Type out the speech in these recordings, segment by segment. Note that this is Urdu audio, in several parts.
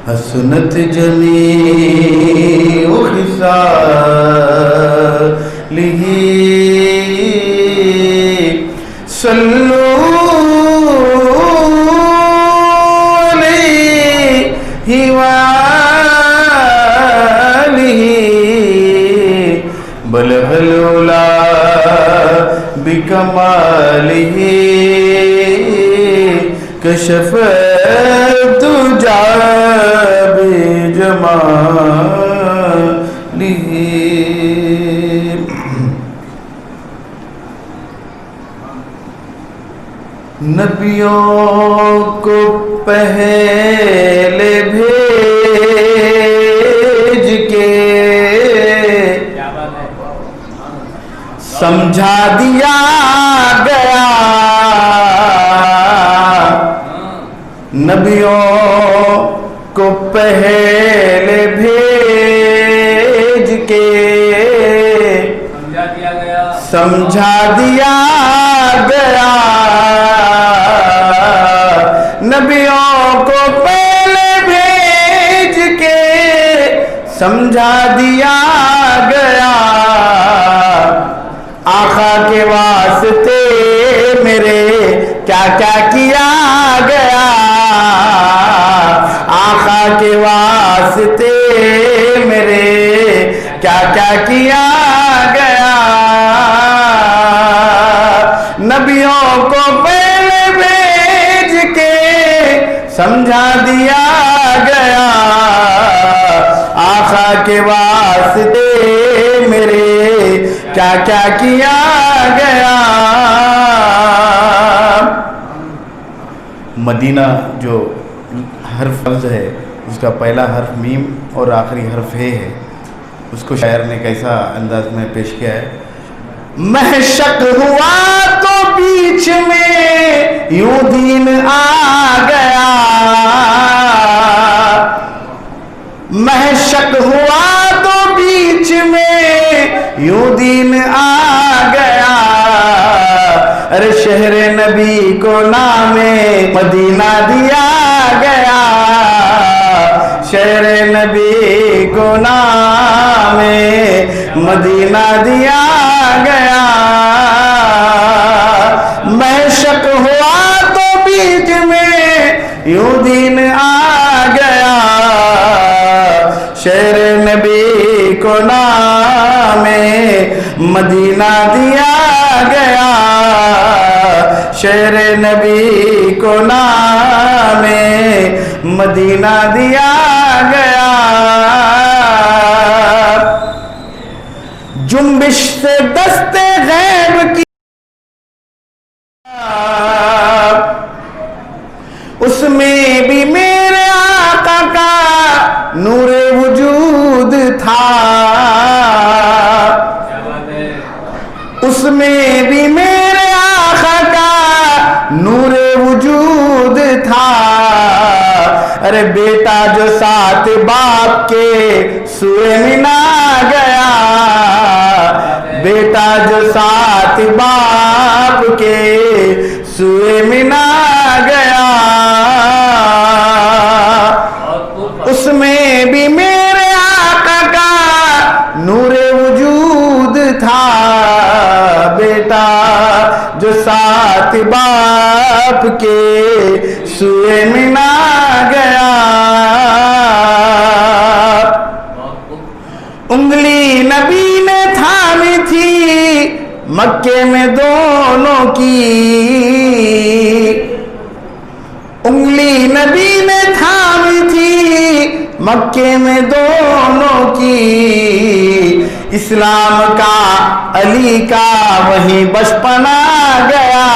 حسنت جمیع خصاله صلوا علیہ وآلہ بلغ العلا بکمالہ کشف الدجى بجمالہ۔ نبیوں کو پہلے بھیج کے سمجھا دیا گیا، نبیوں کو پہلے بھیج کے سمجھا دیا گیا، نبیوں کو پہلے بھیج کے سمجھا دیا گیا، آقا کے واسطے میرے کیا کیا کیا گیا، آقا کے واسطے میرے کیا کیا کیا گیا، نبیوں کو پہلے بھیج کے سمجھا دیا گیا، آقا کے واسطے میرے کیا کیا کیا گیا۔ مدینہ جو حرف لفظ ہے اس کا پہلا حرف میم اور آخری حرف ہے، اس کو شاعر نے کیسا انداز میں پیش کیا ہے۔ محشق ہوا تو بیچ میں یوں دین آ گیا، محشق ہوا تو بیچ میں یوں دین آ گیا، ارے شہر نبی کو نام مدینہ دیا گیا، شہر نبی کو نام مدینہ دیا گیا، محشق ہوا تو بیچ میں یوں دین آ گیا، شہر نبی کو نام مدینہ دیا گیا، شہر نبی کو نام مدینہ دیا گیا۔ جنبش سے دست غیب کی اس میں بھی میرے آقا کا نور وجود تھا، اس میں بھی میرے آقا کا نور وجود تھا، ارے بیٹا جو ساتھ باپ کے سوئے منا گیا، بیٹا جو ساتھ باپ کے سوئے منا گیا، اس میں بھی میرے آقا کا نور وجود تھا، بیٹا جو ساتھ باپ کے سوئے منا گیا، انگلی نبی نے تھامی تھی مکے میں دونوں کی، انگلی نبی نے تھامی تھی مکے میں دونوں کی، اسلام کا علی کا وہیں بچپنا گیا،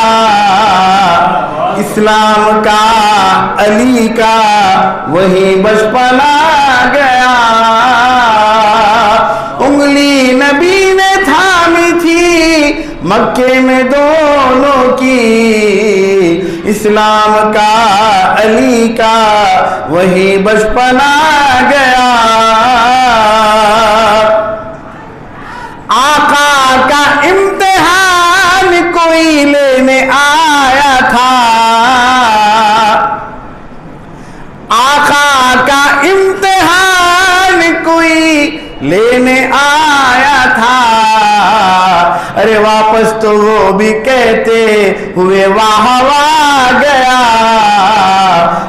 اسلام کا علی کا وہیں بچپنا گیا، انگلی نبی نے تھامی تھی مکے میں دونوں کی، اسلام کا علی کا وہی بچپنا گیا، آقا کا امتحان کوئی لینے آیا تھا، ارے واپس تو وہ بھی کہتے ہوئے واہ واہ گیا،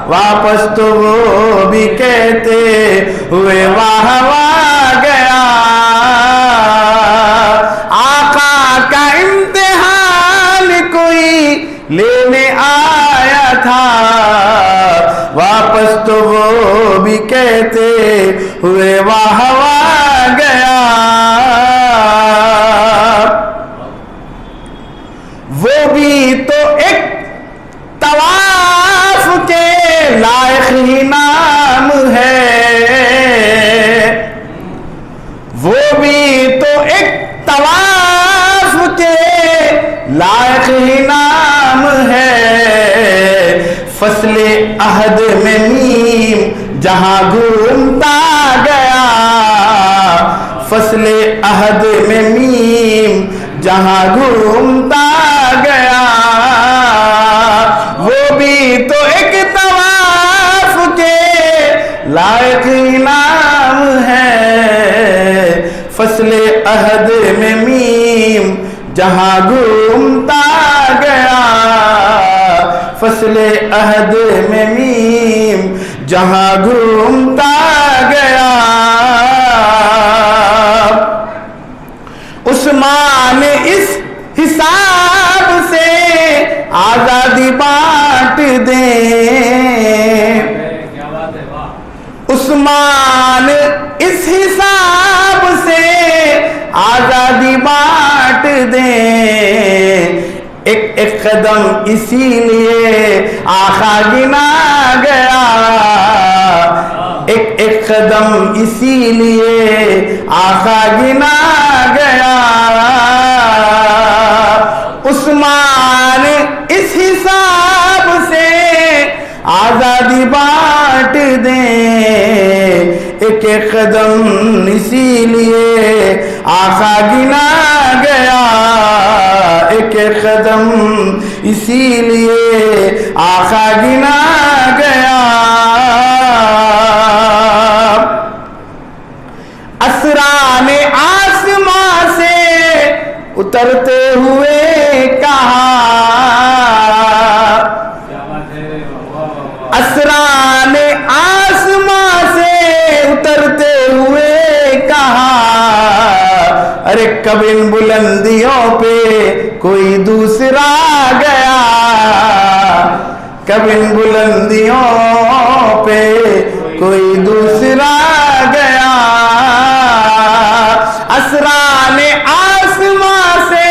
واپس تو وہ بھی کہتے ہوئے واہ واہ گیا، آقا کا امتحان کوئی لینے آیا تھا، واپس تو وہ بھی کہتے ہوئے واہ واہ گیا، وہ بھی تو ایک طواف کے لائق ہی نام ہے، وہ بھی تو ایک طواف کے لائق ہی نام ہے، فصل عہد میں میم جہاں گھومتا گیا، فصل عہد میں میم جہاں گھومتا گیا، وہ بھی تو ایک طواف کے لائق نام ہے، فصل عہد میں میم جہاں گھومتا گیا، فصل عہد میں میم جہاں گھومتا گیا، عثمان اس حساب سے آزادی بانٹ دیں، عثمان اس حساب سے آزادی بانٹ دیں، ایک ایک قدم اسی لیے آقا گنا گیا، ایک ایک قدم اسی لیے آقا گنا گیا، عثمان اس حساب سے آزادی بانٹ دیں، ایک ایک قدم اسی لیے آقا گنا گیا، ایک ایک قدم اسی لیے آقا گنا گیا، اسران آسماں سے اترتے ہوئے کہا، اسران آسماں سے اترتے ہوئے کہا، ارے کب ان بلندیوں پہ کوئی دوسرا گیا، کب ان بلندیوں پہ کوئی دوسرا گیا، اسران آسماں سے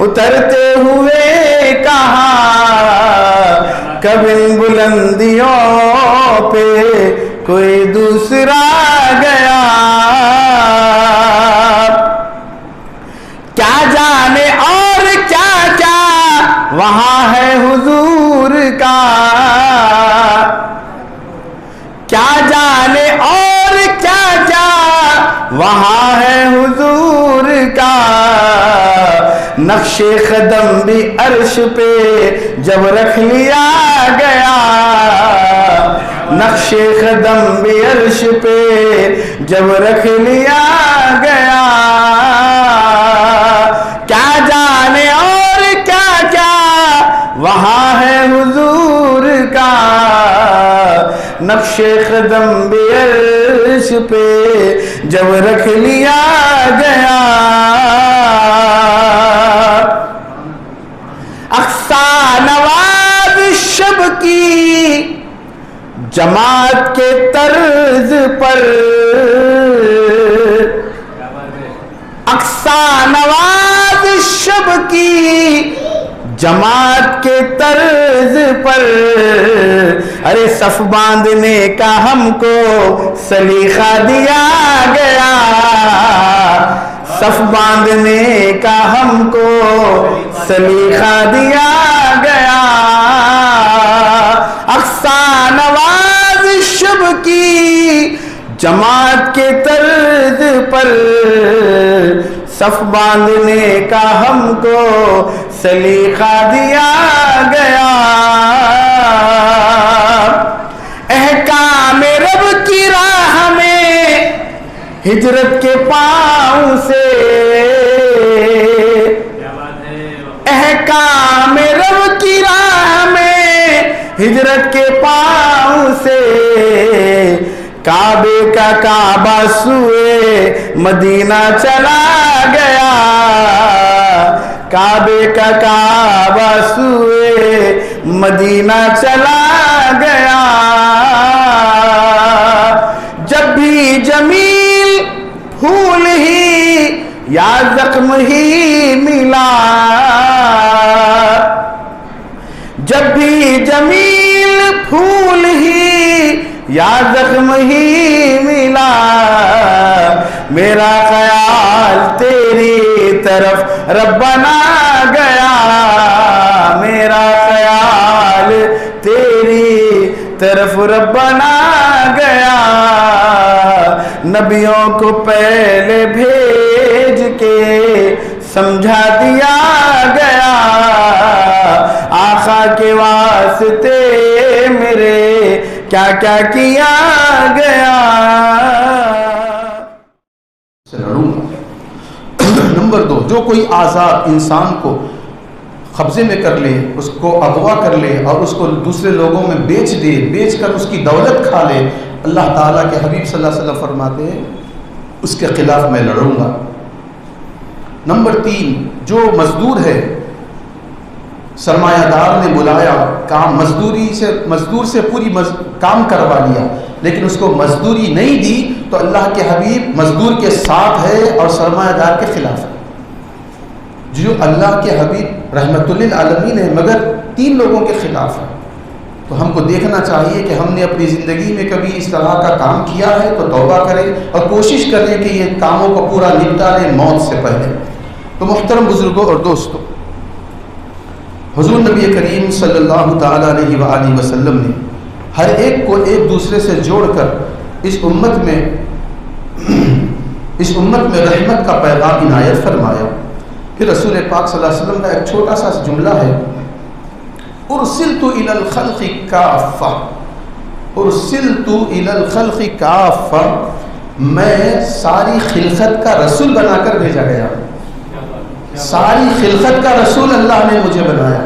اترتے ہوئے کہا، کب ان بلندیوں پہ کوئی دوسرا گیا، کیا جانے اور کیا کیا وہاں ہے حضور کا، کیا جانے اور کیا کیا وہاں ہے حضور کا، نقش قدم بھی عرش پہ جب رکھ لیا گیا، نقش قدم بھی عرش پہ جب رکھ لیا گیا، کیا جانے اور کیا کیا وہاں ہے حضور کا، نقش قدم بھی عرش پہ جب رکھ لیا گیا، اقصی نواز شب کی جماعت کے طرز پر، اقصی نواز شب کی جماعت کے طرز پر، ارے صف باندھنے کا ہم کو سلیقہ دیا گیا، صف باندھنے کا ہم کو سلیقہ دیا گیا، اقصی نواز شب کی جماعت کے طرز پر، صف باندھنے کا ہم کو سلیقہ دیا گیا، احکام رب کی راہ میں ہجرت کے پاؤں سے، کام رب کی راہ میں ہجرت کے پاؤں سے کعبے کا کعبہ سوئے مدینہ چلا گیا، کعبے کا کعبہ سوئے مدینہ چلا گیا۔ جب بھی جمیل پھول ہی یا زخم ہی ملا، جب بھی جمیل پھول ہی یا زخم ہی ملا، میرا خیال تیری طرف ربنا گیا، میرا خیال تیری طرف ربنا گیا۔ نبیوں کو پہلے بھیج کے سمجھا دیا گیا، آقا کے واسطے میرے کیا کیا کیا گیا۔ سے لڑوں گا۔ نمبر 2، جو کوئی آزاد انسان کو قبضے میں کر لے، اس کو اغوا کر لے اور اس کو دوسرے لوگوں میں بیچ دے، بیچ کر اس کی دولت کھا لے، اللہ تعالیٰ کے حبیب صلی اللہ علیہ وسلم فرماتے ہیں اس کے خلاف میں لڑوں گا۔ نمبر 3، جو مزدور ہے، سرمایہ دار نے بلایا، کام مزدور سے پوری کام کروا لیا، لیکن اس کو مزدوری نہیں دی تو اللہ کے حبیب مزدور کے ساتھ ہے اور سرمایہ دار کے خلاف ہے۔ جو اللہ کے حبیب رحمت للعالمین ہے مگر 3 لوگوں کے خلاف ہے، تو ہم کو دیکھنا چاہیے کہ ہم نے اپنی زندگی میں کبھی اس طرح کا کام کیا ہے تو توبہ کریں اور کوشش کریں کہ یہ کاموں کو پورا نپٹا لیں موت سے پہلے۔ تو محترم بزرگوں اور دوستوں، حضور نبی کریم صلی اللہ تعالیٰ علیہ وآلہ وسلم نے ہر ایک کو ایک دوسرے سے جوڑ کر اس امت میں رحمت کا پیغام عنایت فرمایا۔ پھر رسول پاک صلی اللہ علیہ وسلم کا ایک چھوٹا سا جملہ ہے، ارسلت الی الخلق کافہ، ارسلت الی الخلق کافہ، میں ساری خلقت کا رسول بنا کر بھیجا گیا، ساری خلقت کا رسول اللہ نے مجھے بنایا۔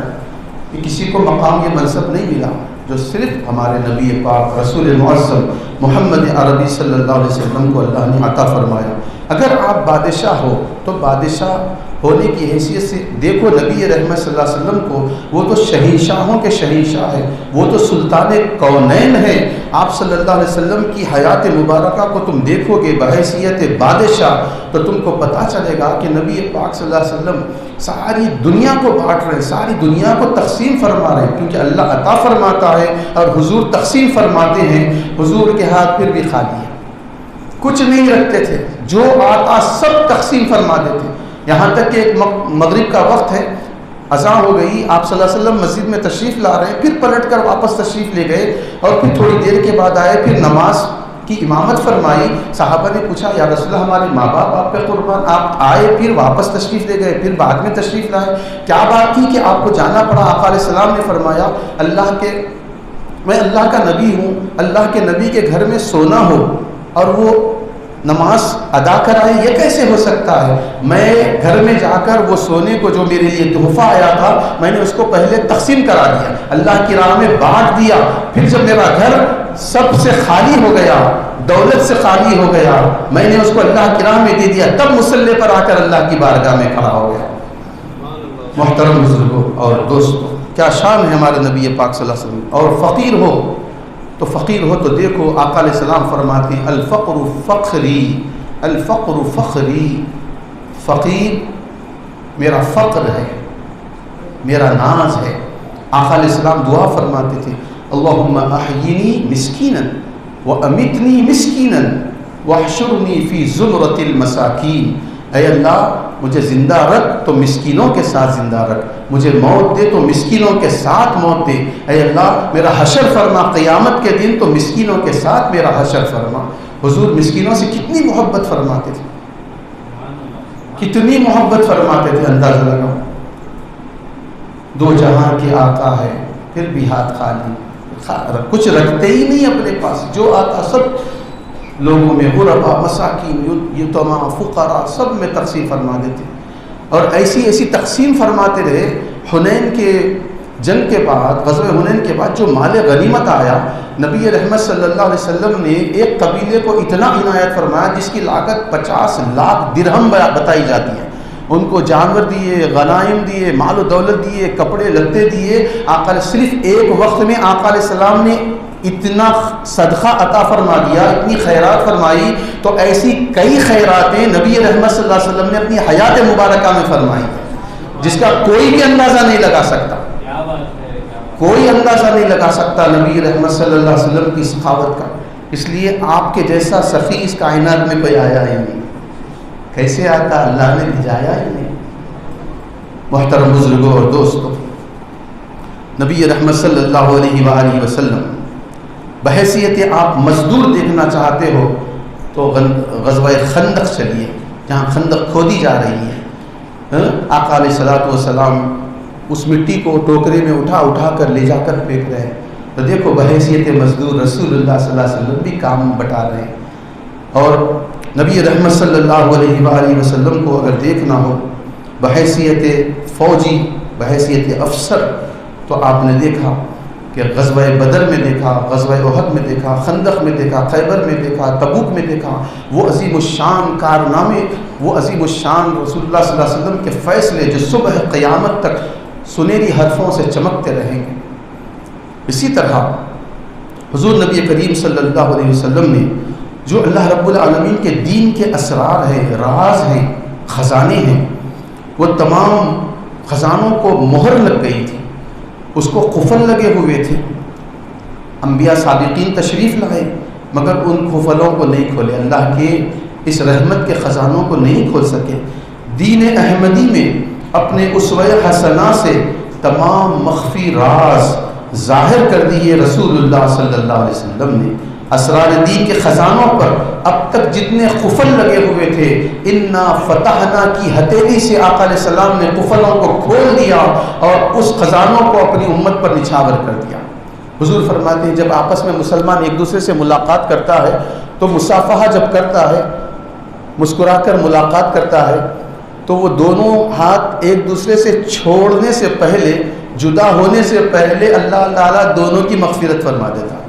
کہ کسی کو مقام یہ منصب نہیں ملا جو صرف ہمارے نبی پاک رسول معظم محمد عربی صلی اللہ علیہ وسلم کو اللہ نے عطا فرمایا۔ اگر آپ بادشاہ ہو تو بادشاہ ہونے کی حیثیت سے دیکھو نبی رحمت صلی اللہ علیہ وسلم کو، وہ تو شہنشاہوں کے شہنشاہ ہے، وہ تو سلطان کونین ہے۔ آپ صلی اللہ علیہ وسلم کی حیات مبارکہ کو تم دیکھو گے بحیثیت بادشاہ تو تم کو پتہ چلے گا کہ نبی پاک صلی اللہ علیہ وسلم ساری دنیا کو بانٹ رہے ہیں، ساری دنیا کو تقسیم فرما رہے ہیں، کیونکہ اللہ عطا فرماتا ہے اور حضور تقسیم فرماتے ہیں۔ حضور کے ہاتھ پھر بھی خالی ہے، کچھ نہیں رکھتے تھے، جو آتا سب تقسیم فرما دیتے۔ یہاں تک کہ ایک مغرب کا وقت ہے، اذان ہو گئی، آپ صلی اللہ علیہ وسلم مسجد میں تشریف لا رہے ہیں، پھر پلٹ کر واپس تشریف لے گئے اور پھر تھوڑی دیر کے بعد آئے، پھر نماز کی امامت فرمائی۔ صحابہ نے پوچھا یا رسول اللہ ہمارے ماں باپ آپ پہ قربان، آپ آئے پھر واپس تشریف لے گئے، پھر بعد میں تشریف لائے، کیا بات تھی کہ آپ کو جانا پڑا؟ آقا علیہ السلام نے فرمایا میں اللہ کا نبی ہوں، اللہ کے نبی کے گھر میں سونا ہو اور وہ نماز ادا کرائے، یہ کیسے ہو سکتا ہے؟ میں گھر میں جا کر وہ سونے کو جو میرے لیے تحفہ آیا تھا میں نے اس کو پہلے تقسیم کرا دیا، اللہ کی راہ میں بانٹ دیا، پھر جب میرا گھر سب سے خالی ہو گیا، دولت سے خالی ہو گیا، میں نے اس کو اللہ کی راہ میں دے دیا، تب مصلی پر آ کر اللہ کی بارگاہ میں کھڑا ہو گیا۔ محترم بزرگوں اور دوستوں، کیا شان ہے ہمارے نبی پاک صلی اللہ علیہ وسلم۔ اور فقیر ہو تو دیکھو آقا علیہ السلام فرماتے ہیں الفقر فخری، الفقر فخری، فقیر میرا فقر ہے، میرا ناز ہے۔ آقا علیہ السلام دعا فرماتے تھے اللہم احیینی مسکینا وامتنی مسکینا واحشرنی فی زمرۃ المساکین، اے اللہ مجھے زندہ رکھ تو مسکینوں کے ساتھ زندہ رکھ، مجھے موت دے تو مسکینوں کے ساتھ موت دے، اے اللہ میرا حشر فرما قیامت کے دن تو مسکینوں کے ساتھ میرا حشر فرما۔ حضور مسکینوں سے کتنی محبت فرماتے تھے، کتنی محبت فرماتے تھے، اندازہ لگاؤ۔ دو جہاں کے آقا ہے پھر بھی ہاتھ خالی، کچھ رکھتے ہی نہیں اپنے پاس، جو آتا سب لوگوں میں غربا، مساکین، یتیما، فقراء سب میں تقسیم فرما دیتے، اور ایسی تقسیم فرماتے رہے حنین کے جنگ کے بعد، غزوہ حنین کے بعد جو مال غنیمت آیا، نبی رحمت صلی اللہ علیہ وسلم نے ایک قبیلے کو اتنا عنایت فرمایا جس کی لاگت 50 لاکھ درہم بتائی جاتی ہے. ان کو جانور دیے، غنائم دیے، مال و دولت دیے، کپڑے لتے دیے. آقا صرف ایک وقت میں آقا علیہ السلام نے اتنا صدقہ عطا فرما دیا، اتنی خیرات فرمائی. تو ایسی کئی خیراتیں نبی رحمت صلی اللہ علیہ وسلم نے اپنی حیات مبارکہ میں فرمائی جس کا کوئی بھی اندازہ نہیں لگا سکتا. کوئی اندازہ نہیں لگا سکتا نبی رحمت صلی اللہ علیہ وسلم کی سخاوت کا. اس لیے آپ کے جیسا سخی اس کائنات میں کوئی آیا ہی نہیں. کیسے آتا؟ اللہ نے بھیجایا ہی نہیں. محترم بزرگوں اور دوستوں، نبی رحمت صلی اللہ علیہ وآلہ وسلم بحیثیت آپ مزدور دیکھنا چاہتے ہو تو غزوہ خندق چلیے، جہاں خندق کھودی جا رہی ہے. آقا علیہ الصلوۃ والسلام اس مٹی کو ٹوکرے میں اٹھا اٹھا کر لے جا کر پھینک رہے ہیں. تو دیکھو بحیثیت مزدور رسول اللہ صلی اللہ علیہ وسلم بھی کام بٹا رہے ہیں. اور نبی رحمت صلی اللہ علیہ وآلہ وسلم کو اگر دیکھنا ہو بحیثیت فوجی، بحیثیت افسر، تو آپ نے دیکھا کہ غزوہ بدر میں دیکھا، غزوہ احد میں دیکھا، خندق میں دیکھا، خیبر میں دیکھا، تبوک میں دیکھا. وہ عظیم الشان کارنامے، وہ عظیم الشان رسول اللہ صلی اللہ علیہ وسلم کے فیصلے جو صبح قیامت تک سنہری حرفوں سے چمکتے رہیں گے. اسی طرح حضور نبی کریم صلی اللہ علیہ وسلم نے جو اللہ رب العالمین کے دین کے اسرار ہیں، راز ہیں، خزانے ہیں، وہ تمام خزانوں کو مہر لگ گئی تھی، اس کو قفل لگے ہوئے تھے. انبیاء سابقین تشریف لائے مگر ان قفلوں کو نہیں کھولے. اللہ کے اس رحمت کے خزانوں کو نہیں کھول سکے. دین احمدی میں اپنے اسوہ حسنہ سے تمام مخفی راز ظاہر کر دیے رسول اللہ صلی اللہ علیہ وسلم نے. اسرار دین کے خزانوں پر اب تک جتنے قفل لگے ہوئے تھے، انا فتحنا کی ہتھیلی سے آقا علیہ السلام نے قفلوں کو کھول دیا اور اس خزانوں کو اپنی امت پر نچھاور کر دیا. حضور فرماتے ہیں جب آپس میں مسلمان ایک دوسرے سے ملاقات کرتا ہے تو مصافحہ جب کرتا ہے، مسکرا کر ملاقات کرتا ہے، تو وہ دونوں ہاتھ ایک دوسرے سے چھوڑنے سے پہلے، جدا ہونے سے پہلے اللہ تعالیٰ دونوں کی مغفرت فرما دیتا ہے.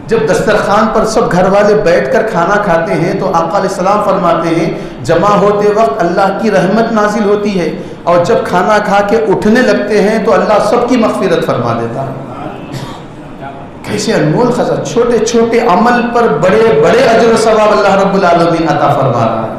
جب دسترخوان پر سب گھر والے بیٹھ کر کھانا کھاتے ہیں تو آقا علیہ السلام فرماتے ہیں جمع ہوتے وقت اللہ کی رحمت نازل ہوتی ہے، اور جب کھانا کھا کے اٹھنے لگتے ہیں تو اللہ سب کی مغفرت فرما دیتا ہے. کیسے انمول خزانہ، چھوٹے چھوٹے عمل پر بڑے بڑے اجر و ثواب اللہ رب العالمین عطا فرما رہا ہے.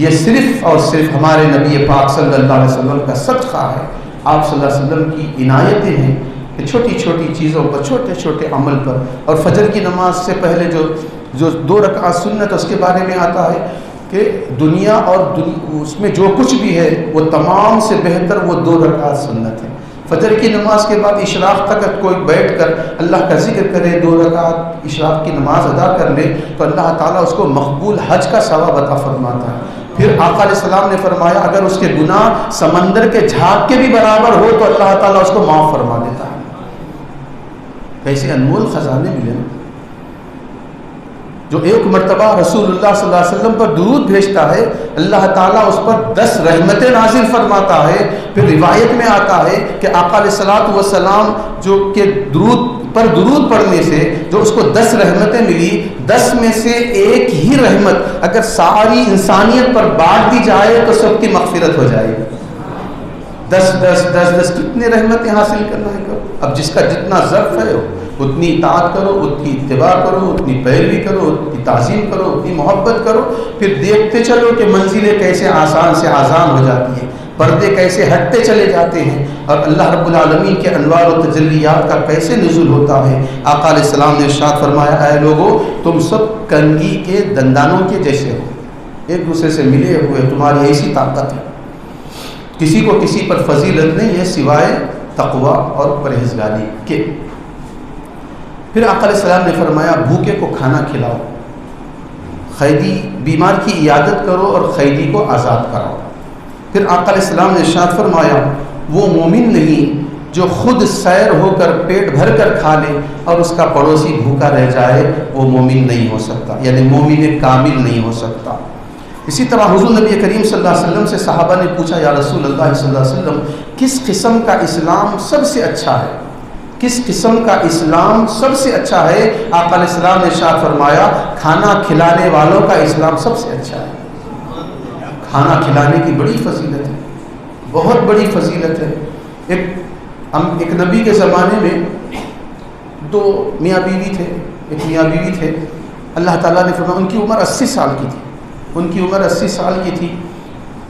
یہ صرف اور صرف ہمارے نبی پاک صلی اللہ علیہ وسلم کا صدقہ ہے. آپ صلی اللہ علیہ وسلم کی عنایتیں ہیں کہ چھوٹی چھوٹی چیزوں پر، چھوٹے چھوٹے عمل پر. اور فجر کی نماز سے پہلے جو 2 رکعت سنت، اس کے بارے میں آتا ہے کہ دنیا اور اس میں جو کچھ بھی ہے وہ تمام سے بہتر وہ 2 رکعت سنت ہے. فجر کی نماز کے بعد اشراق تک کوئی بیٹھ کر اللہ کا ذکر کرے، 2 رکعت اشراق کی نماز ادا کر لے تو اللہ تعالیٰ اس کو مقبول حج کا ثواب عطا فرماتا ہے. پھر آقا علیہ السلام نے فرمایا اگر اس کے گناہ سمندر کے جھاگ کے بھی برابر ہو تو اللہ تعالیٰ اس کو معاف فرما دیتا ہے. کیسے انمول خزانے ملے نا. جو ایک مرتبہ رسول اللہ صلی اللہ علیہ وسلم پر درود بھیجتا ہے اللہ تعالیٰ اس پر 10 رحمتیں نازل فرماتا ہے. پھر روایت میں آتا ہے کہ آقا علیہ الصلوۃ والسلام جو کہ درود پڑھنے سے جو اس کو 10 رحمتیں ملی، 10 میں سے ایک ہی رحمت اگر ساری انسانیت پر بانٹ دی جائے تو سب کی مغفرت ہو جائے گی. 10 کتنے رحمتیں حاصل کرنا ہے کرو. اب جس کا جتنا ظرف ہے اتنی اطاعت کرو، اتنی اتباع کرو، اتنی پیروی کرو، اتنی تعظیم کرو، اتنی محبت کرو. پھر دیکھتے چلو کہ منزلیں کیسے آسان سے آسان ہو جاتی ہیں، پردے کیسے ہٹتے چلے جاتے ہیں، اور اللہ رب العالمین کے انوار و تجلیات کا کیسے نزول ہوتا ہے. آقا علیہ السلام نے ارشاد فرمایا اے لوگو تم سب کنگھی کے دندانوں کے جیسے ہو، ایک دوسرے سے ملے ہوئے، تمہاری ایسی طاقت ہے. کسی کو کسی پر فضیلت نہیں ہے سوائے تقوی اور پرہیزگاری کے. پھر آقا علیہ السلام نے فرمایا بھوکے کو کھانا کھلاؤ، قیدی بیمار کی عیادت کرو اور قیدی کو آزاد کراؤ. پھر آقا علیہ السلام نے ارشاد فرمایا وہ مومن نہیں جو خود سیر ہو کر پیٹ بھر کر کھا لے اور اس کا پڑوسی بھوکا رہ جائے، وہ مومن نہیں ہو سکتا، یعنی مومن کامل نہیں ہو سکتا. اسی طرح حضور نبی کریم صلی اللہ علیہ وسلم سے صحابہ نے پوچھا یا رسول اللہ صلی اللہ علیہ وسلم کس قسم کا اسلام سب سے اچھا ہے؟ کس قسم کا اسلام سب سے اچھا ہے؟ آقا علیہ السلام نے ارشاد فرمایا کھانا کھلانے والوں کا اسلام سب سے اچھا ہے۔ کھانا کھلانے کی بڑی فضیلت ہے، بہت بڑی فضیلت ہے۔ ایک نبی کے زمانے میں دو میاں بیوی تھے، ایک میاں بیوی تھے، اللہ تعالیٰ نے فرمایا ان کی عمر 80 سال کی تھی، ان کی عمر 80 سال کی تھی،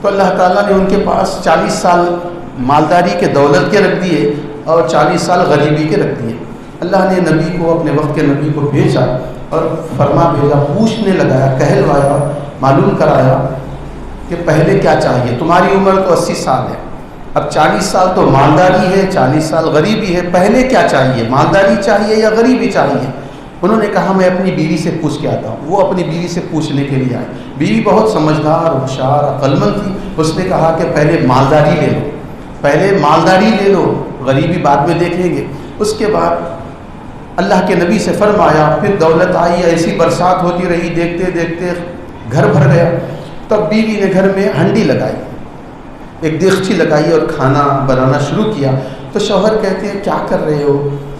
تو اللہ تعالیٰ نے ان کے پاس 40 سال مالداری کے دولت کے رکھ دیے اور 40 سال غریبی کے رکھ دیے۔ اللہ نے نبی کو، اپنے وقت کے نبی کو بھیجا اور فرما بھیجا، پوچھنے لگایا، کہلوایا، معلوم کرایا کہ پہلے کیا چاہیے؟ تمہاری عمر تو 80 سال ہے، اب 40 سال تو مالداری ہے، 40 سال غریبی ہے، پہلے کیا چاہیے؟ مالداری چاہیے یا غریبی چاہیے؟ انہوں نے کہا میں اپنی بیوی سے پوچھ کے آتا ہوں۔ وہ اپنی بیوی سے پوچھنے کے لیے آئے، بیوی بہت سمجھدار، ہوشیار، عقل مند تھی، اس نے کہا کہ پہلے مالداری لے لو، پہلے مالداری لے لو، غریبی بعد میں دیکھیں گے۔ اس کے بعد اللہ کے نبی سے فرمایا، پھر دولت آئی، ایسی برسات ہوتی رہی، دیکھتے دیکھتے گھر بھر گیا، تب بیوی نے گھر میں ہنڈی لگائی، ایک دیگچی لگائی اور کھانا بنانا شروع کیا۔ تو شوہر کہتے ہیں کیا کر رہے ہو؟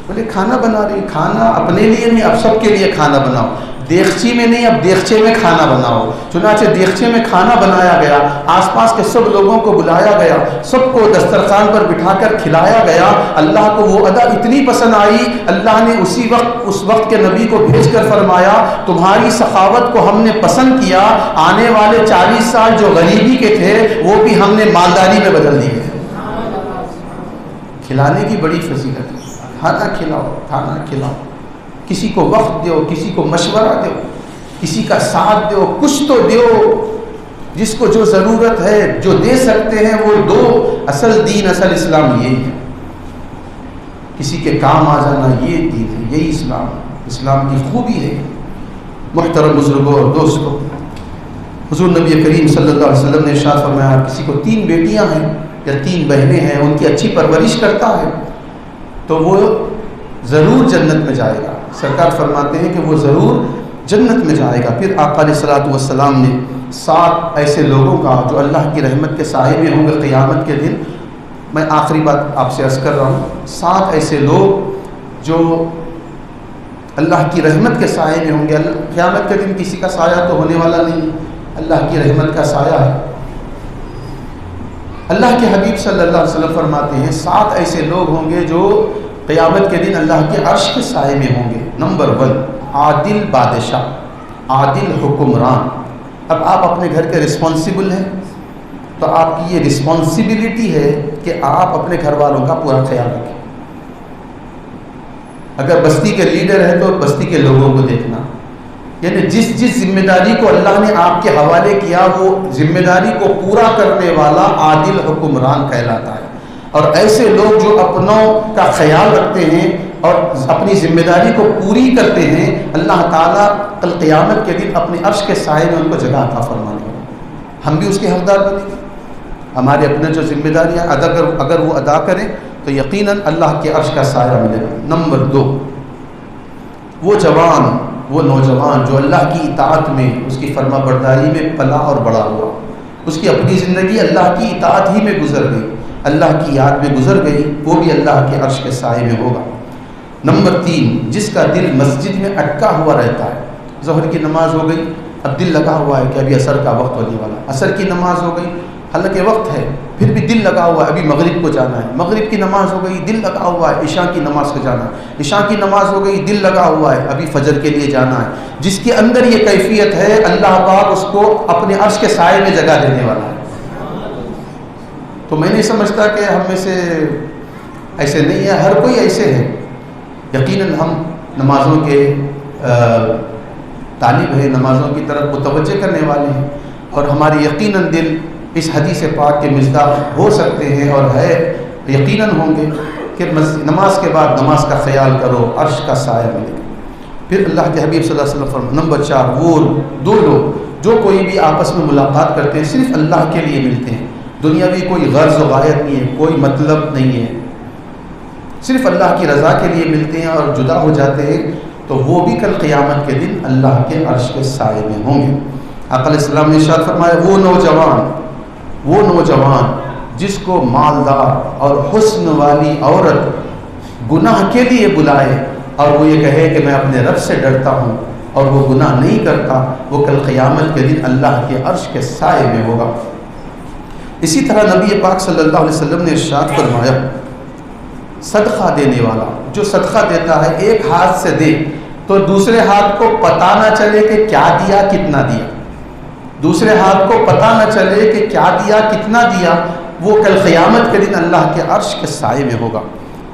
بولے کھانا بنا رہی، کھانا اپنے لیے نہیں، اب سب کے لیے کھانا بناؤ، دیگچی میں نہیں، اب دیگچے میں کھانا بناؤ۔ چنانچہ دیگچے میں کھانا بنایا گیا، آس پاس کے سب لوگوں کو بلایا گیا، سب کو دسترخوان پر بٹھا کر کھلایا گیا۔ اللہ کو وہ ادا اتنی پسند آئی، اللہ نے اس وقت کے نبی کو بھیج کر فرمایا تمہاری سخاوت کو ہم نے پسند کیا، آنے والے 40 سال جو غریبی کے تھے وہ بھی ہم نے مالداری میں بدل دیے۔ کھلانے کی بڑی فضیلت ہے، کھانا کھلاؤ، کھانا کھلاؤ، کسی کو وقت دو، کسی کو مشورہ دو، کسی کا ساتھ دو، کچھ تو دو، جس کو جو ضرورت ہے، جو دے سکتے ہیں وہ دو۔ اصل دین، اصل اسلام یہی ہے، کسی کے کام آ جانا، یہ دین ہے، یہی اسلام کی خوبی ہے۔ محترم بزرگوں اور دوستوں، حضور نبی کریم صلی اللہ علیہ وسلم نے ارشاد فرمایا کسی کو 3 بیٹیاں ہیں یا 3 بہنیں ہیں، ان کی اچھی پرورش کرتا ہے تو وہ ضرور جنت میں جائے گا۔ سرکار فرماتے ہیں کہ وہ ضرور جنت میں جائے گا۔ پھر آقا علیہ الصلوۃ والسلام نے 7 ایسے لوگوں کا جو اللہ کی رحمت کے سائے میں ہوں گے قیامت کے دن، میں آخری بات آپ سے عرض کر رہا ہوں، 7 ایسے لوگ جو اللہ کی رحمت کے سائے میں ہوں گے۔ قیامت کے دن کسی کا سایہ تو ہونے والا نہیں، اللہ کی رحمت کا سایہ ہے۔ اللہ کے حبیب صلی اللہ علیہ وسلم فرماتے ہیں 7 ایسے لوگ ہوں گے جو قیامت کے دن اللہ کے عرش کے سائے میں ہوں گے۔ نمبر 1، عادل بادشاہ، عادل حکمران۔ اب آپ اپنے گھر کے رسپانسیبل ہیں تو آپ کی یہ رسپانسبلٹی ہے کہ آپ اپنے گھر والوں کا پورا خیال رکھیں۔ اگر بستی کے لیڈر ہے تو بستی کے لوگوں کو دیکھنا، یعنی جس ذمہ داری کو اللہ نے آپ کے حوالے کیا وہ ذمہ داری کو پورا کرنے والا عادل حکمران کہلاتا ہے۔ اور ایسے لوگ جو اپنوں کا خیال رکھتے ہیں اور اپنی ذمہ داری کو پوری کرتے ہیں، اللہ تعالیٰ کل قیامت کے دن اپنے عرش کے سائے میں ان کو جگہ عطا فرمانے گا۔ ہم بھی اس کے حقدار بنیں گے، ہمارے اپنے جو ذمہ داریاں اگر وہ ادا کریں تو یقیناً اللہ کے عرش کا سایہ ملے گا۔ نمبر 2، وہ جوان، وہ نوجوان جو اللہ کی اطاعت میں، اس کی فرما برداری میں پلا اور بڑا ہوا، اس کی اپنی زندگی اللہ کی اطاعت ہی میں گزر گئی، اللہ کی یاد میں گزر گئی، وہ بھی اللہ کے عرش کے سائے میں ہوگا۔ نمبر 3، جس کا دل مسجد میں اٹکا ہوا رہتا ہے، ظہر کی نماز ہو گئی، اب دل لگا ہوا ہے کہ ابھی عصر کا وقت ہونے والا، عصر کی نماز ہو گئی، حالانکہ وقت ہے، پھر بھی دل لگا ہوا ہے ابھی مغرب کو جانا ہے، مغرب کی نماز ہو گئی، دل لگا ہوا ہے عشاء کی نماز کو جانا ہے، عشاء کی نماز ہو گئی، دل لگا ہوا ہے ابھی فجر کے لیے جانا ہے۔ جس کے اندر یہ کیفیت ہے، اللہ پاک اس کو اپنے عرش کے سائے میں جگہ دینے والا ہے۔ تو میں نہیں سمجھتا کہ ہم میں سے ایسے نہیں ہے، ہر کوئی ایسے ہے۔ یقیناً ہم نمازوں کے طالب ہیں، نمازوں کی طرف متوجہ کرنے والے ہیں، اور ہماری یقیناً دل اس حدیث پاک کے مصداق ہو سکتے ہیں اور ہے، یقیناً ہوں گے کہ نماز کے بعد نماز کا خیال کرو، عرش کا سایہ ملے گا۔ پھر اللہ کے حبیب صلی اللہ علیہ وسلم فرمایا نمبر 4، وہ 2 لوگ جو کوئی بھی آپس میں ملاقات کرتے ہیں صرف اللہ کے لیے ملتے ہیں، دنیاوی کوئی غرض و غایت نہیں ہے، کوئی مطلب نہیں ہے، صرف اللہ کی رضا کے لیے ملتے ہیں اور جدا ہو جاتے ہیں، تو وہ بھی کل قیامت کے دن اللہ کے عرش کے سائے میں ہوں گے۔ آقا علیہ السلام نے ارشاد فرمایا وہ نوجوان جس کو مالدار اور حسن والی عورت گناہ کے لیے بلائے اور وہ یہ کہے کہ میں اپنے رب سے ڈرتا ہوں اور وہ گناہ نہیں کرتا، وہ کل قیامت کے دن اللہ کے عرش کے سائے میں ہوگا۔ اسی طرح نبی پاک صلی اللہ علیہ وسلم نے ارشاد فرمایا صدقہ دینے والا جو صدقہ دیتا ہے ایک ہاتھ سے دے تو دوسرے ہاتھ کو پتہ نہ چلے کہ کیا دیا کتنا دیا، دوسرے ہاتھ کو پتہ نہ چلے کہ کیا دیا کتنا دیا، وہ کل قیامت کے دن اللہ کے عرش کے سائے میں ہوگا۔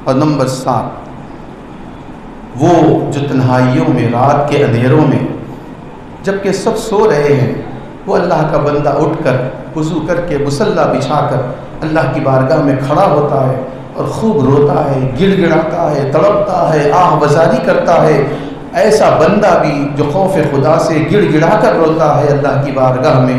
اور نمبر 7 وہ جو تنہائیوں میں رات کے اندھیروں میں جبکہ سب سو رہے ہیں وہ اللہ کا بندہ اٹھ کر وضو کر کے مصلی بچھا کر اللہ کی بارگاہ میں کھڑا ہوتا ہے اور خوب روتا ہے، گڑ گڑاتا ہے، تڑپتا ہے، آہ بزاری کرتا ہے، ایسا بندہ بھی جو خوف خدا سے گڑ گڑا کر روتا ہے اللہ کی بارگاہ میں،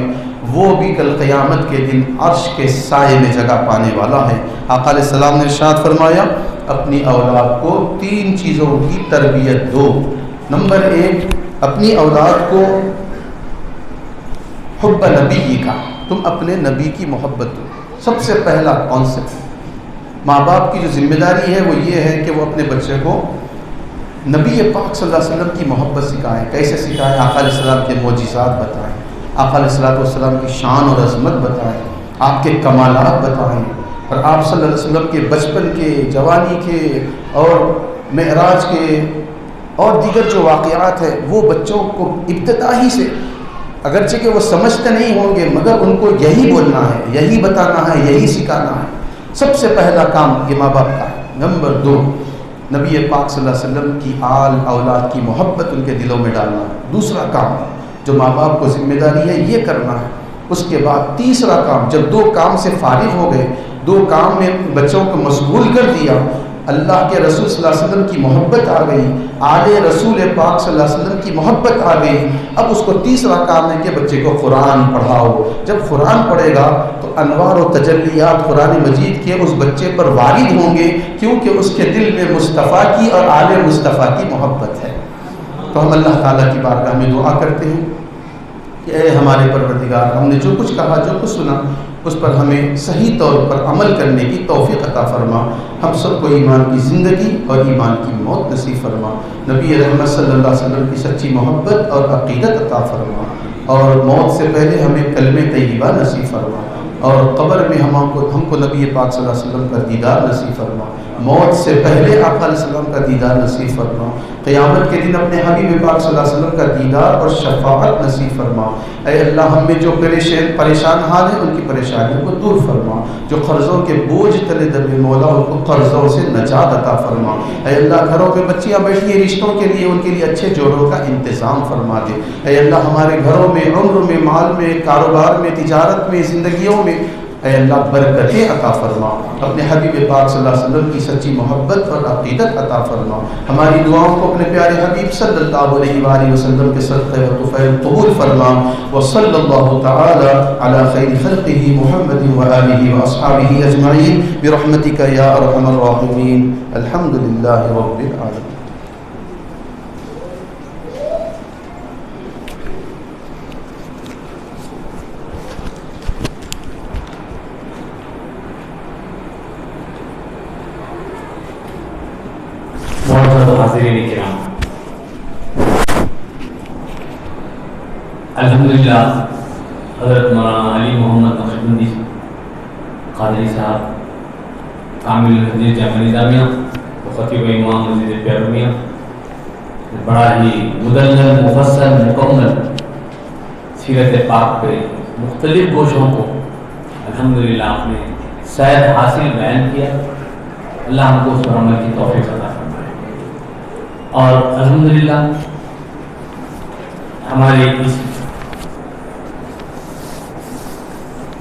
وہ بھی کل قیامت کے دن عرش کے سائے میں جگہ پانے والا ہے۔ آقا علیہ السلام نے ارشاد فرمایا اپنی اولاد کو 3 چیزوں کی تربیت دو۔ نمبر 1 اپنی اولاد کو حب نبی کا، تم اپنے نبی کی محبت دو۔ سب سے پہلا کانسیپٹ ماں باپ کی جو ذمہ داری ہے وہ یہ ہے کہ وہ اپنے بچے کو نبی پاک صلی اللہ علیہ وسلم کی محبت سکھائیں۔ کیسے سکھائیں؟ آقا علیہ السلام کے معجزات بتائیں، آقا علیہ السلام کی شان اور عظمت بتائیں، آپ کے کمالات بتائیں، اور آپ صلی اللہ علیہ وسلم کے بچپن کے، جوانی کے اور معراج کے اور دیگر جو واقعات ہیں وہ بچوں کو ابتدائی سے، اگرچہ کہ وہ سمجھتے نہیں ہوں گے مگر ان کو یہی بولنا ہے، یہی بتانا ہے، یہی سکھانا ہے۔ سب سے پہلا کام یہ ماں باپ کا ہے۔ نمبر 2 نبی پاک صلی اللہ علیہ وسلم کی آل اولاد کی محبت ان کے دلوں میں ڈالنا ہے۔ دوسرا کام جو ماں باپ کو ذمہ داری ہے یہ کرنا ہے۔ اس کے بعد تیسرا کام، جب 2 کام سے فارغ ہو گئے، 2 کام میں بچوں کو مشغول کر دیا، اللہ کے رسول صلی اللہ علیہ وسلم کی محبت آ گئی، آل رسول پاک صلی اللہ علیہ وسلم کی محبت آ گئی، اب اس کو تیسرا کام ہے کہ بچے کو قرآن پڑھاؤ۔ جب قرآن پڑھے گا تو انوار و تجلیات قرآن مجید کے اس بچے پر وارد ہوں گے، کیونکہ اس کے دل میں مصطفیٰ کی اور آل مصطفیٰ کی محبت ہے۔ تو ہم اللہ تعالیٰ کی بارگاہ میں دعا کرتے ہیں کہ اے ہمارے پروردگار، ہم نے جو کچھ کہا، جو کچھ سنا، اس پر ہمیں صحیح طور پر عمل کرنے کی توفیق عطا فرما۔ ہم سب کو ایمان کی زندگی اور ایمان کی موت نصیب فرما۔ نبی رحمت صلی اللہ علیہ وسلم کی سچی محبت اور عقیدت عطا فرما، اور موت سے پہلے ہمیں کلمہ طیبہ نصیب فرما، اور قبر میں ہم کو نبی پاک صلی اللہ علیہ وسلم کا دیدار نصیب فرما، موت سے پہلے آقا علیہ السلام کا دیدار نصیب فرما، قیامت کے دن اپنے حبیب پاک صلی اللہ علیہ وسلم کا دیدار اور شفاعت نصیب فرما۔ اے اللہ، ہم میں جو پریشان حال ہیں ان کی پریشانیوں کو دور فرما، جو قرضوں کے بوجھ تلے دبے مولا ان کو قرضوں سے نجات عطا فرما۔ اے اللہ، گھروں میں بچیاں بیٹھی ہیں رشتوں کے لیے، ان کے لیے اچھے جوڑوں کا انتظام فرما دے۔ اے اللہ، ہمارے گھروں میں، عمر میں، مال میں، کاروبار میں، تجارت میں، زندگیوں میں اے اللہ برکتیں عطا فرما، اپنے حبیب پاک صلی اللہ علیہ وسلم کی سچی محبت اور عقیدت عطا فرما، ہماری دعاؤں کو اپنے پیارے حبیب صلی اللہ علیہ وآلہ وسلم کے صدقے و طفیل قبول فرما، وصلی اللہ تعالی علی خیر خلقہ محمد وآلہ واصحابہ اجمعین برحمتک یا ارحم الراحمین، الحمد للہ رب العالمین۔ حاضرین کرام، الحمدللہ حضرت مولانا علی محمد نقشبندی قادری صاحب کامل الحدیث جامعہ نظامیہ و خطیب امام مسجد پیرومیہ بڑا ہی مدلل، مفصل، مکمل سیرت پاک پہ مختلف گوشوں کو الحمدللہ آپ نے سیر حاصل بیان کیا۔ اللہ ہم کو اس پر عمل کی توفیق عطا فرمائے، اور الحمدللہ ہمارے اس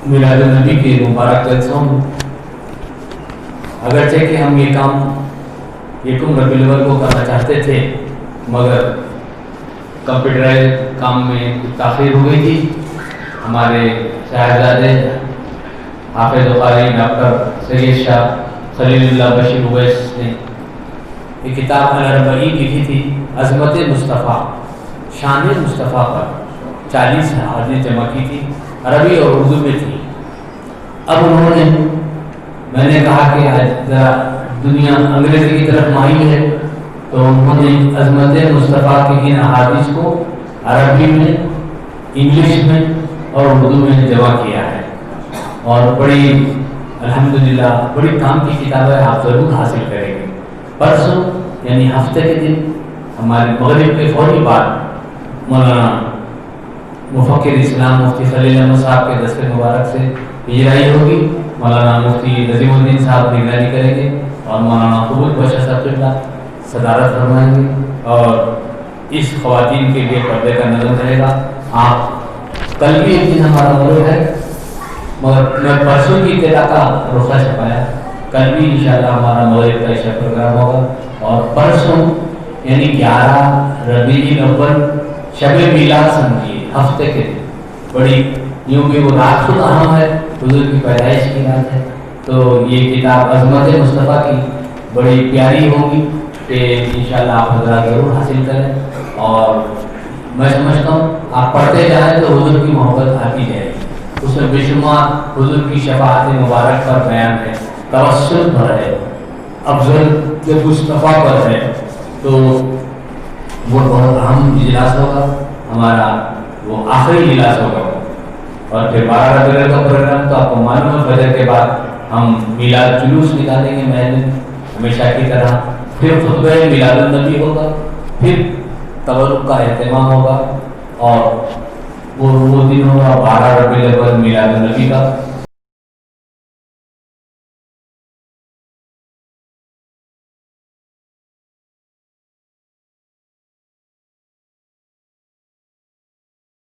میلاد النبی کے مبارک جلسوں میں اگرچہ کہ ہم یہ کام یکم ربیع الاول کو کرنا چاہتے تھے مگر کمپیوٹرائز کام میں کچھ تاخیر ہو گئی تھی، ہمارے صاحبزادے حافظ قاری ڈاکٹر سید شاہ خلیل اللہ بشیر اویس نے یہ کتاب الاربعین لکھی تھی، عظمت مصطفیٰ، شان مصطفیٰ پر 40 حدیث جمع کی تھی، عربی اور اردو میں تھی۔ اب انہوں نے، میں نے کہا کہ آج ذرا دنیا انگریزی کی طرف مائل ہے، تو انہوں نے عظمت مصطفیٰ کے ان احادیث کو عربی میں، انگلش میں اور اردو میں جمع کیا ہے، اور بڑی الحمدللہ بڑی کام کی کتاب ہے، آپ ضرور حاصل کریں گے۔ پرسوں یعنی ہفتے کے دن ہمارے مغرب کے فوری بعد مولانا مفکر اسلام مفتی خلیل احمد صاحب کے دستِ مبارک سے اجرائی ہوگی، مولانا مفتی نظیم الدین صاحب نگرانی کریں گے اور مولانا قبول بشر صاحب قبلہ صدارت فرمائیں گے، اور اس خواتین کے لیے پردے کا نظم رہے گا۔ آپ کل بھی ایک دن ہمارا مولود ہے، مگر میں پرسوں کی ابتدا کا رخصہ چھپایا، کل بھی انشاءاللہ ہمارا مغرب کا عشاء پروگرام ہوگا، اور پرسوں یعنی 11 ربیع الاول شب میلاد سمجھیے، ہفتے کے دن، بڑی یوں کہ وہ رات خود اہم ہے، حضور کی پیدائش کی رات ہے، تو یہ کتاب عظمت مصطفیٰ کی بڑی پیاری ہوگی کہ انشاءاللہ آپ حضرات ضرور حاصل کریں، اور میں سمجھتا ہوں آپ پڑھتے جائیں تو حضور کی محبت آتی جائے گی، اس میں بے شمار حضور کی شفاعت مبارک پر بیان ہے، توسل پر ہے، افضل مصطفیٰ پر ہے، تو وہ بہت اہم اجلاس ہوگا ہمارا، وہ آخری اجلاس ہوگا، اور پھر 12 ربیع کا پروگرام تو آپ کو معلوم ہے، فجر کے بعد ہم میلاد جلوس نکالیں گے محل ہمیشہ کی طرح، پھر خطبہ میلاد النبی ہوگا، پھر تبرک کا اہتمام ہوگا، اور وہ دن ہوگا 12 ربیع الاول میلاد النبی کا،